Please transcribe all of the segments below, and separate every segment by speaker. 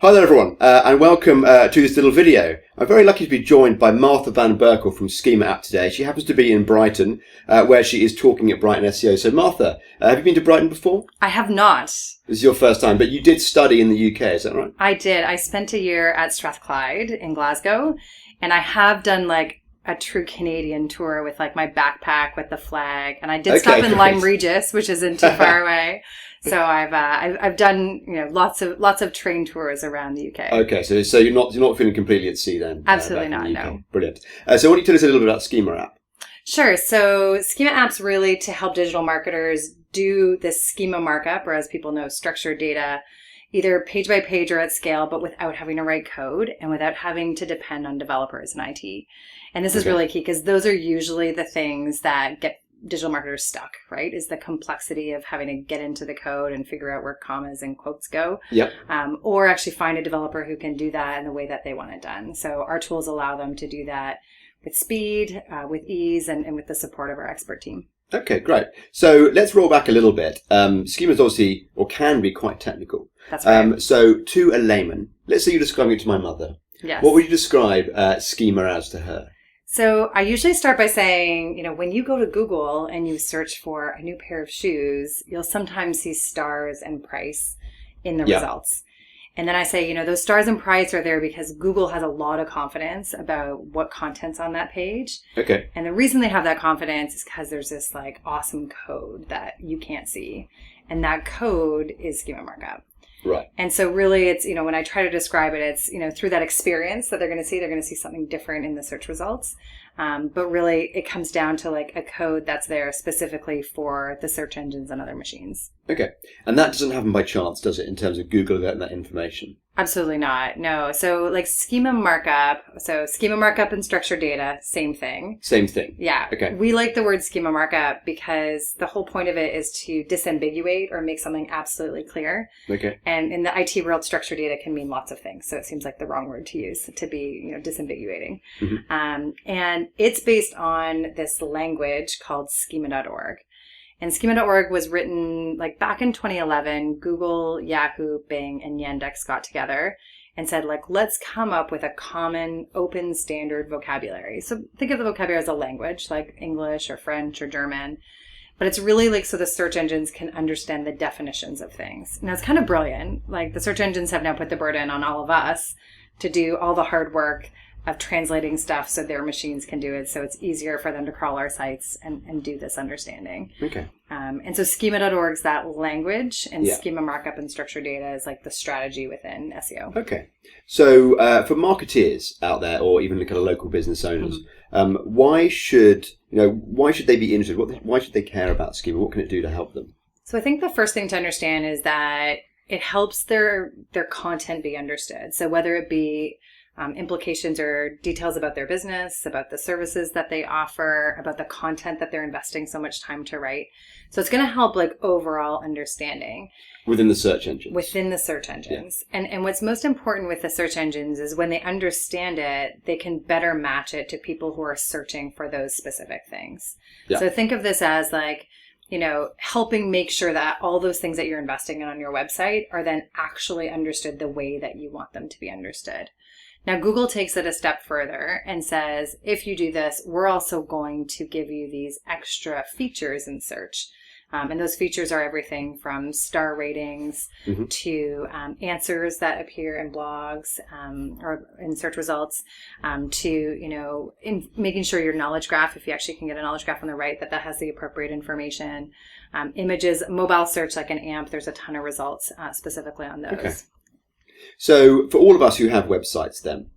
Speaker 1: Hi there everyone, and welcome to this little video. I'm very lucky to be joined by Martha van Berkel from Schema app today. She happens to be in Brighton, where she is talking at Brighton SEO. So Martha, have you been to Brighton before?
Speaker 2: I have not.
Speaker 1: This is your first time, but you did study in the UK, is that right?
Speaker 2: I did. I spent a year at Strathclyde in Glasgow, and I have done like a true Canadian tour with like my backpack with the flag, and I did stop in Lyme Regis, which isn't too far away. So I've done lots of train tours around the UK.
Speaker 1: Okay, so you're not feeling completely at sea then?
Speaker 2: Absolutely not. No.
Speaker 1: Brilliant. So why don't you tell us a little bit about Schema app?
Speaker 2: Sure. So Schema app's really to help digital marketers do this schema markup, or as people know, structured data, either page by page or at scale, but without having to write code and without having to depend on developers and IT. And this is really key because those are usually the things that get digital marketers stuck, right? Is the complexity of having to get into the code and figure out where commas and quotes go.
Speaker 1: Yep.
Speaker 2: Or actually find a developer who can do that in the way that they want it done. So our tools allow them to do that with speed, with ease, and with the support of our expert team. Okay, great.
Speaker 1: So let's roll back a little bit. Schema is obviously, or can be, quite technical.
Speaker 2: That's right.
Speaker 1: So to a layman, let's say you're describing it to my mother.
Speaker 2: Yes.
Speaker 1: What would you describe Schema as to her?
Speaker 2: So I usually start by saying, when you go to Google and you search for a new pair of shoes, you'll sometimes see stars and price in the results. And then I say, those stars and price are there because Google has a lot of confidence about what content's on that page.
Speaker 1: Okay.
Speaker 2: And the reason they have that confidence is because there's this like awesome code that you can't see. And that code is schema markup.
Speaker 1: Right.
Speaker 2: And so really it's, when I try to describe it, it's, through that experience that they're going to see something different in the search results. But really it comes down to like a code that's there specifically for the search engines and other machines.
Speaker 1: Okay. And that doesn't happen by chance, does it, in terms of Google getting that information?
Speaker 2: Absolutely not. No. So like schema markup and structured data, same thing.
Speaker 1: Same thing.
Speaker 2: Yeah.
Speaker 1: Okay.
Speaker 2: We like the word schema markup because the whole point of it is to disambiguate or make something absolutely clear.
Speaker 1: Okay.
Speaker 2: And in the IT world, structured data can mean lots of things. So it seems like the wrong word to use to be, disambiguating. Mm-hmm. And it's based on this language called schema.org. And schema.org was written like back in 2011. Google, Yahoo, Bing, and Yandex got together and said, like, let's come up with a common open standard vocabulary. So think of the vocabulary as a language, like English or French or German. But it's really like so the search engines can understand the definitions of things. Now, it's kind of brilliant. Like the search engines have now put the burden on all of us to do all the hard work of translating stuff so their machines can do it. So it's easier for them to crawl our sites and do this understanding.
Speaker 1: Okay.
Speaker 2: And so schema.org is that language, and schema markup and structured data is like the strategy within SEO.
Speaker 1: Okay. So for marketeers out there, or even kind of local business owners, why should they be interested? Why should they care about Schema? What can it do to help them?
Speaker 2: So I think the first thing to understand is that it helps their content be understood. So whether it be implications or details about their business, about the services that they offer, about the content that they're investing so much time to write. So it's going to help like overall understanding.
Speaker 1: Within the search engines.
Speaker 2: Within the search engines. Yeah. And what's most important with the search engines is when they understand it, they can better match it to people who are searching for those specific things. Yeah. So think of this as like, helping make sure that all those things that you're investing in on your website are then actually understood the way that you want them to be understood. Now, Google takes it a step further and says, if you do this, we're also going to give you these extra features in search. And those features are everything from star ratings to answers that appear in blogs or in search results to, in making sure your knowledge graph, if you actually can get a knowledge graph on the right, that has the appropriate information. Images, mobile search like an AMP, there's a ton of results specifically on those.
Speaker 1: Okay. So for all of us who have websites then,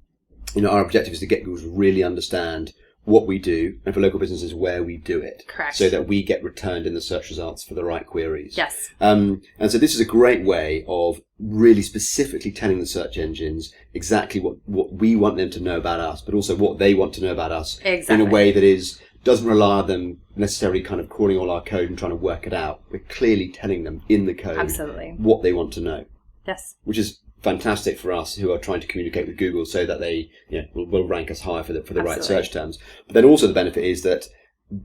Speaker 1: our objective is to get Google to really understand what we do, and for local businesses where we do it.
Speaker 2: Correct.
Speaker 1: So that we get returned in the search results for the right queries.
Speaker 2: Yes.
Speaker 1: And so this is a great way of really specifically telling the search engines exactly what we want them to know about us, but also what they want to know about us.
Speaker 2: Exactly.
Speaker 1: In a way that doesn't rely on them necessarily kind of crawling all our code and trying to work it out. We're clearly telling them in the code what they want to know.
Speaker 2: Yes.
Speaker 1: Which is fantastic for us who are trying to communicate with Google so that they will rank us higher for the right search terms. But then also the benefit is that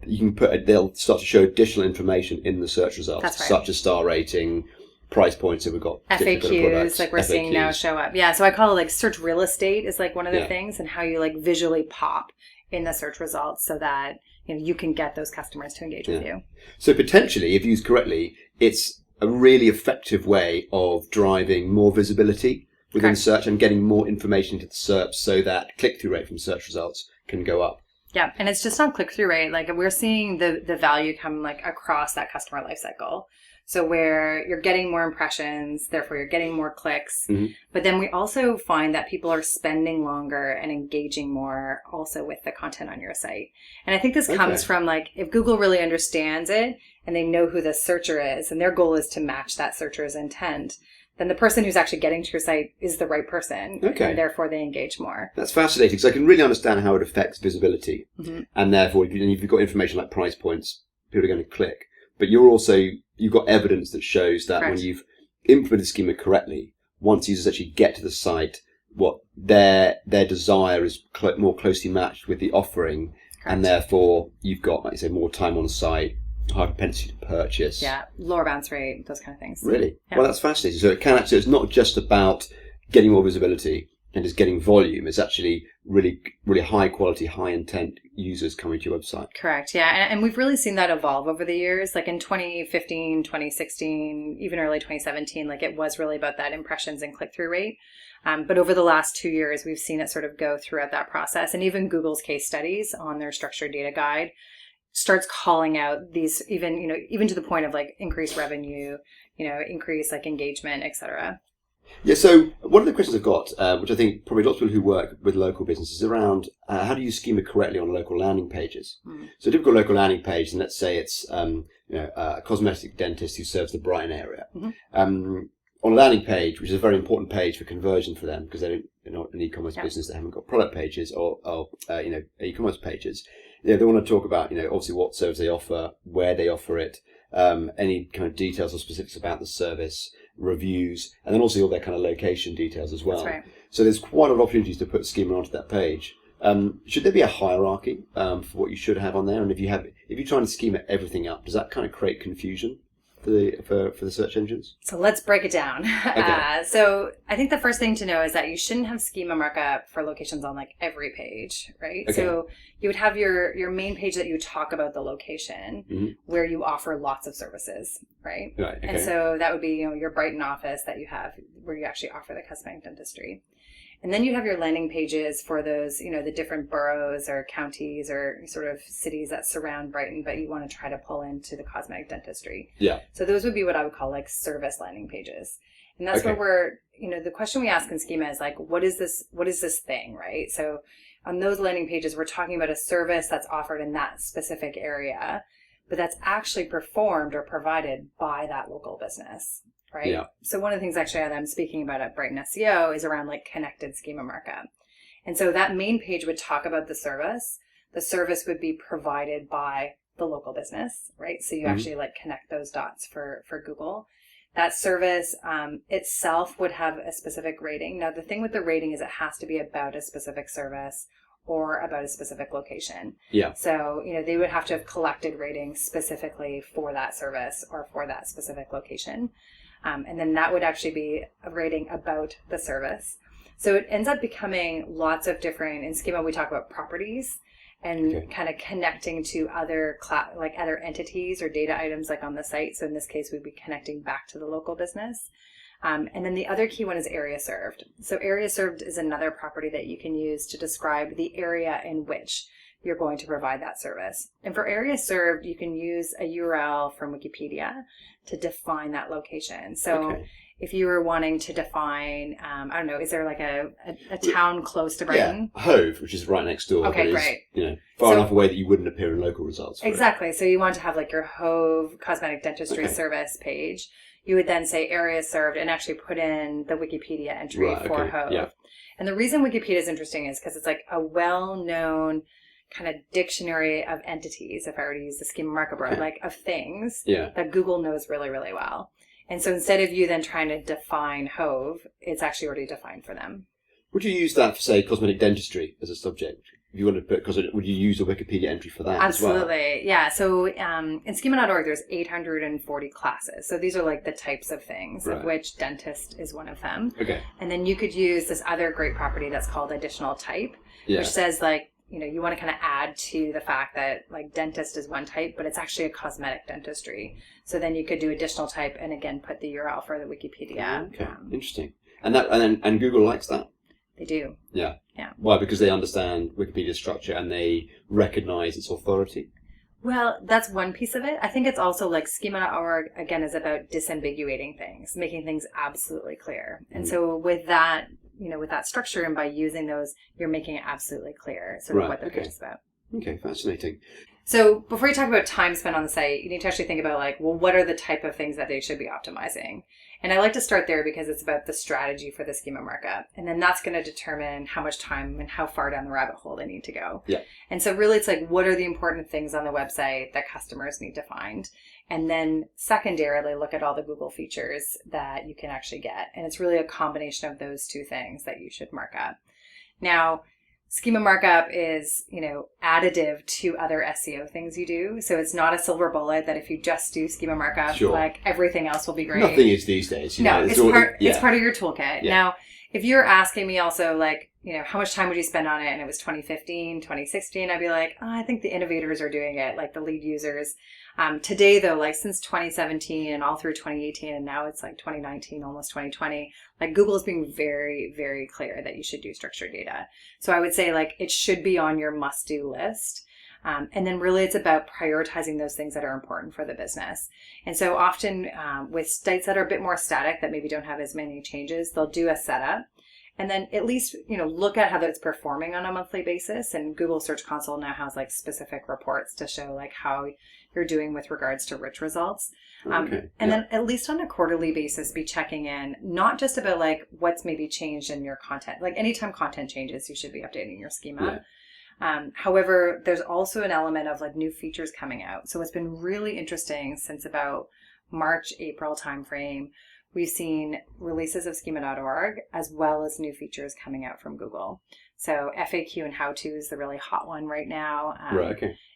Speaker 1: you can they'll start to show additional information in the search results, such as star rating, price points, so we've got
Speaker 2: FAQs, like we're seeing now show up. Yeah, so I call it like search real estate is like one of the things, and how you like visually pop in the search results so that you can get those customers to engage with you.
Speaker 1: So potentially, if used correctly, it's a really effective way of driving more visibility within search and getting more information into the SERPs so that click-through rate from search results can go up.
Speaker 2: Yeah, and it's just not click-through rate. Like we're seeing the value come like across that customer lifecycle. So where you're getting more impressions, therefore you're getting more clicks. Mm-hmm. But then we also find that people are spending longer and engaging more also with the content on your site. And I think this comes from like, if Google really understands it and they know who the searcher is and their goal is to match that searcher's intent, then the person who's actually getting to your site is the right person. Okay. And therefore they engage more.
Speaker 1: That's fascinating because I can really understand how it affects visibility. Mm-hmm. And therefore, if you've got information like price points, people are going to click. But you've got evidence that shows that when you've implemented Schema correctly, once users actually get to the site, what their desire is more closely matched with the offering. Correct. And therefore you've got, like you say, more time on the site, higher propensity to purchase.
Speaker 2: Yeah, lower bounce rate, those kind of things.
Speaker 1: Really? Yeah. Well, that's fascinating. So it's not just about getting more visibility and just getting volume. It's actually really, really high quality, high intent users coming to your website.
Speaker 2: Correct. Yeah. And we've really seen that evolve over the years. Like in 2015, 2016, even early 2017, like it was really about that impressions and click-through rate. But over the last 2 years, we've seen it sort of go throughout that process. And even Google's case studies on their structured data guide starts calling out these even to the point of like increased revenue, increase like engagement, et cetera.
Speaker 1: Yeah, so one of the questions I've got, which I think probably lots of people who work with local businesses, is around how do you schema correctly on local landing pages? Mm. So a typical local landing page, and let's say it's a cosmetic dentist who serves the Brighton area. Mm-hmm. On a landing page, which is a very important page for conversion for them because they're not an e-commerce business that haven't got product pages or e-commerce pages. They want to talk about obviously what service they offer, where they offer it, any kind of details or specifics about the service, reviews, and then also all their kind of location details as well.
Speaker 2: That's right.
Speaker 1: So there's quite a lot of opportunities to put schema onto that page. Should there be a hierarchy for what you should have on there? And if you're trying to schema everything up, does that kind of create confusion for the search engines?
Speaker 2: So let's break it down.
Speaker 1: Okay.
Speaker 2: So I think the first thing to know is that you shouldn't have schema markup for locations on like every page, right? Okay. So you would have your main page that you talk about the location, mm-hmm. where you offer lots of services, right?
Speaker 1: Right. Okay.
Speaker 2: And so that would be your Brighton office that you have where you actually offer the cosmetic dentistry. And then you have your landing pages for those, the different boroughs or counties or sort of cities that surround Brighton, but you want to try to pull into the cosmetic dentistry.
Speaker 1: Yeah.
Speaker 2: So those would be what I would call like service landing pages. And that's where we're, the question we ask in Schema is like, what is this thing, right? So on those landing pages, we're talking about a service that's offered in that specific area, but that's actually performed or provided by that local business. Right. Yeah. So one of the things actually that I'm speaking about at Brighton SEO is around like connected schema markup. And so that main page would talk about the service. The service would be provided by the local business, right? So you mm-hmm. actually like connect those dots for Google. That service itself would have a specific rating. Now, the thing with the rating is it has to be about a specific service or about a specific location.
Speaker 1: Yeah.
Speaker 2: So, they would have to have collected ratings specifically for that service or for that specific location. And then that would actually be a rating about the service. So it ends up becoming lots of different, in Schema we talk about properties and kind of connecting to other other entities or data items like on the site. So in this case, we'd be connecting back to the local business. And then the other key one is area served. So area served is another property that you can use to describe the area in which you're going to provide that service. And for area served, you can use a URL from Wikipedia to define that location. So if you were wanting to define, is there like a town close to Brighton?
Speaker 1: Yeah, Hove, which is right next door.
Speaker 2: Okay, great.
Speaker 1: Far enough away that you wouldn't appear in local results.
Speaker 2: Exactly. So you want to have like your Hove cosmetic dentistry service page. You would then say area served and actually put in the Wikipedia entry for Hove. Yeah. And the reason Wikipedia is interesting is because it's like a well-known kind of dictionary of entities, if I were to use the schema markup word, like of things that Google knows really, really well. And so instead of you then trying to define Hove, it's actually already defined for them.
Speaker 1: Would you use that for, say, cosmetic dentistry as a subject? If you want to put, because would you use a Wikipedia entry for that
Speaker 2: Absolutely.
Speaker 1: as well?
Speaker 2: Yeah. So in schema.org, there's 840 classes. So these are like the types of things, of which dentist is one of them.
Speaker 1: Okay.
Speaker 2: And then you could use this other great property that's called additional type, which says like, you want to kind of add to the fact that like dentist is one type, but it's actually a cosmetic dentistry. So then you could do additional type and again, put the URL for the Wikipedia.
Speaker 1: Okay. Interesting. And Google likes that?
Speaker 2: They do.
Speaker 1: Yeah.
Speaker 2: Yeah. Why?
Speaker 1: Because they understand Wikipedia's structure and they recognize its authority?
Speaker 2: Well, that's one piece of it. I think it's also like schema.org, again, is about disambiguating things, making things absolutely clear. And so with that, with that structure and by using those, you're making it absolutely clear sort of what the page is about.
Speaker 1: Okay, fascinating.
Speaker 2: So before you talk about time spent on the site, you need to actually think about like, well, what are the type of things that they should be optimizing? And I like to start there because it's about the strategy for the schema markup. And then that's going to determine how much time and how far down the rabbit hole they need to go.
Speaker 1: Yeah.
Speaker 2: And so really it's like, what are the important things on the website that customers need to find? And then secondarily, look at all the Google features that you can actually get. And it's really a combination of those two things that you should mark up. Now, schema markup is, additive to other SEO things you do. So it's not a silver bullet that if you just do schema markup, like everything else will be great.
Speaker 1: Nothing is these days.
Speaker 2: It's part of your toolkit. Yeah. Now, if you're asking me also like, how much time would you spend on it? And it was 2015, 2016, I'd be like, I think the innovators are doing it, like the lead users. Today though, like since 2017 and all through 2018 and now it's like 2019, almost 2020, like Google is being very, very clear that you should do structured data. So I would say like it should be on your must-do list. And then really it's about prioritizing those things that are important for the business. And so often with sites that are a bit more static that maybe don't have as many changes, they'll do a setup. And then at least, look at how that's performing on a monthly basis. And Google Search Console now has like specific reports to show like how you're doing with regards to rich results. And then at least on a quarterly basis, be checking in, not just about like what's maybe changed in your content. Like anytime content changes, you should be updating your schema. However, there's also an element of like new features coming out. So it's been really interesting since about March, April timeframe. We've seen releases of schema.org as well as new features coming out from Google. So FAQ and how-to is the really hot one right now.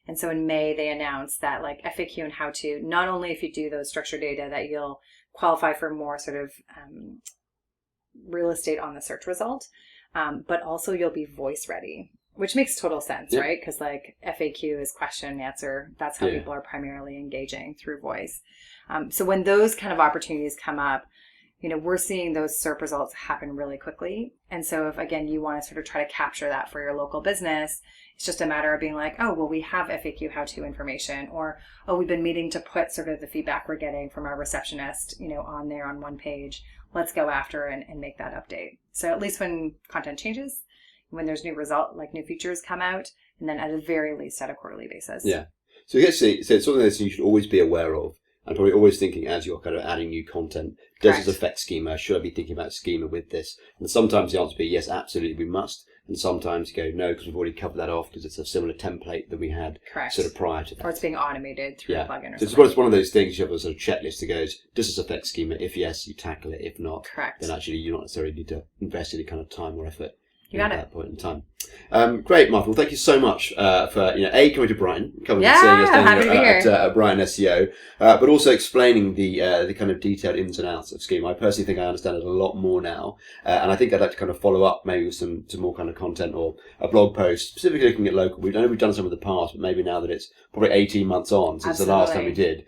Speaker 2: And so in May, they announced that like FAQ and how-to, not only if you do those structured data that you'll qualify for more sort of real estate on the search result, but also you'll be voice ready, which makes total sense, right? Because like FAQ is question and answer. That's how people are primarily engaging through voice. So when those kind of opportunities come up, we're seeing those SERP results happen really quickly. And so if, again, you want to sort of try to capture that for your local business, it's just a matter of being like, oh, well, we have FAQ how-to information, or, oh, we've been meaning to put sort of the feedback we're getting from our receptionist, on there on one page. Let's go after and make that update. So at least when content changes, when there's new features come out, and then at the very least at a quarterly basis. Yeah.
Speaker 1: So I guess it's something that you should always be aware of. And probably always thinking as you're kind of adding new content, does this affect schema? Should I be thinking about schema with this? And sometimes the answer will be yes, absolutely, we must. And sometimes you go, no, because we've already covered that off because it's a similar template that we had sort of prior to that.
Speaker 2: Or it's being automated through a plugin or
Speaker 1: something. So it's one of those things, you have a sort of checklist that goes, does this affect schema? If yes, you tackle it. If not, then actually you don't necessarily need to invest any kind of time or effort at that point in time. Great, Martha. Well, thank you so much for coming to Brighton, coming and seeing us down at Brighton SEO, but also explaining the kind of detailed ins and outs of Schema. I personally think I understand it a lot more now, and I think I'd like to kind of follow up maybe with some more kind of content or a blog post specifically looking at local. I know we've done some in the past, but maybe now that it's probably 18 months on since the last time we did,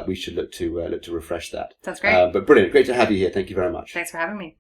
Speaker 1: we should look to refresh that.
Speaker 2: That's great.
Speaker 1: But brilliant, great to have you here. Thank you very much.
Speaker 2: Thanks for having me.